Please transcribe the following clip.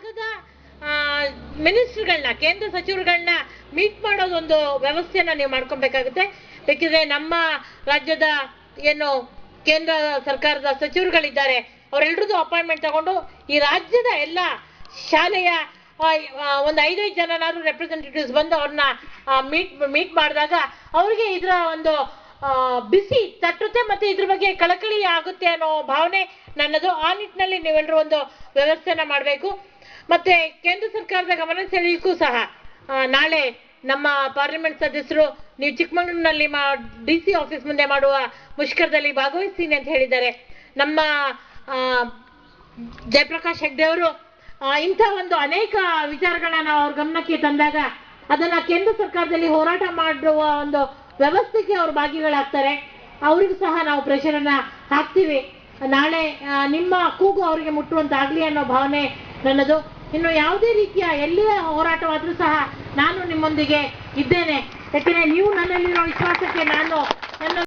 ಭಾಗದ ಮಿನಿಸ್ಟರ್ಗಳನ್ನ, ಕೇಂದ್ರ ಸಚಿವರುಗಳನ್ನ ಮೀಟ್ ಮಾಡೋದೊಂದು ವ್ಯವಸ್ಥೆಯನ್ನ ನೀವು ಮಾಡ್ಕೊಬೇಕಾಗುತ್ತೆ. ಬೇಕಿದ್ರೆ ನಮ್ಮ ರಾಜ್ಯದ ಏನು ಕೇಂದ್ರ ಸರ್ಕಾರದ ಸಚಿವರುಗಳಿದ್ದಾರೆ ಅವರೆಲ್ಲರದ್ದು ಅಪಾಯಿಂಟ್ಮೆಂಟ್ ತಗೊಂಡು ಈ ರಾಜ್ಯದ ಎಲ್ಲ ಶಾಲೆಯ ಒಂದು 5 ಜನನಾದ್ರೂ ರೆಪ್ರೆಸೆಂಟೇಟಿವ್ಸ್ ಬಂದು ಅವ್ರನ್ನ ಮೀಟ್ ಮಾಡಿದಾಗ ಅವ್ರಿಗೆ ಇದರ ಒಂದು ಬಿಸಿ ತಟ್ಟುತ್ತೆ ಮತ್ತೆ ಇದ್ರ ಬಗ್ಗೆ ಕಳಕಳಿ ಆಗುತ್ತೆ ಅನ್ನೋ ಭಾವನೆ ನನ್ನದು. ಆ ನಿಟ್ಟಿನಲ್ಲಿ ನೀವೆಲ್ಲರೂ ಒಂದು ವ್ಯವಸ್ಥೆನ ಮಾಡಬೇಕು. ಮತ್ತೆ ಕೇಂದ್ರ ಸರ್ಕಾರದ ಗಮನ ಸೆಳೆಯಕ್ಕೂ ಸಹ ನಾಳೆ ನಮ್ಮ ಪಾರ್ಲಿಮೆಂಟ್ ಸದಸ್ಯರು ನೀವು ಚಿಕ್ಕಮಗಳೂರಿನಲ್ಲಿ DC ಆಫೀಸ್ ಮುಂದೆ ಮಾಡುವ ಮುಷ್ಕರದಲ್ಲಿ ಭಾಗವಹಿಸ್ತೀನಿ ಅಂತ ಹೇಳಿದ್ದಾರೆ. ನಮ್ಮ ಜಯಪ್ರಕಾಶ್ ಹೆಗ್ಡೆ ಅವರು ಇಂಥ ಒಂದು ಅನೇಕ ವಿಚಾರಗಳನ್ನ ನಾವು ಅವ್ರ ಗಮನಕ್ಕೆ ತಂದಾಗ ಅದನ್ನ ಕೇಂದ್ರ ಸರ್ಕಾರದಲ್ಲಿ ಹೋರಾಟ ಮಾಡುವ ಒಂದು ವ್ಯವಸ್ಥೆಗೆ ಅವರು ಭಾಗಿಗಳಾಗ್ತಾರೆ. ಅವ್ರಿಗೂ ಸಹ ನಾವು ಪ್ರೆಷರ್ ಅನ್ನ ಹಾಕ್ತೀವಿ. ನಾಳೆ ನಿಮ್ಮ ಕೂಗು ಅವರಿಗೆ ಮುಟ್ಟುವಂತಾಗ್ಲಿ ಅನ್ನೋ ಭಾವನೆ ನನ್ನದು. ಇನ್ನು ಯಾವುದೇ ರೀತಿಯ ಎಲ್ಲಿಯ ಹೋರಾಟವಾದ್ರೂ ಸಹ ನಾನು ನಿಮ್ಮೊಂದಿಗೆ ಇದ್ದೇನೆ. ಯಾಕೆಂದ್ರೆ ನೀವು ನನ್ನಲ್ಲಿರೋ ವಿಶ್ವಾಸಕ್ಕೆ ನಾನು ನನ್ನ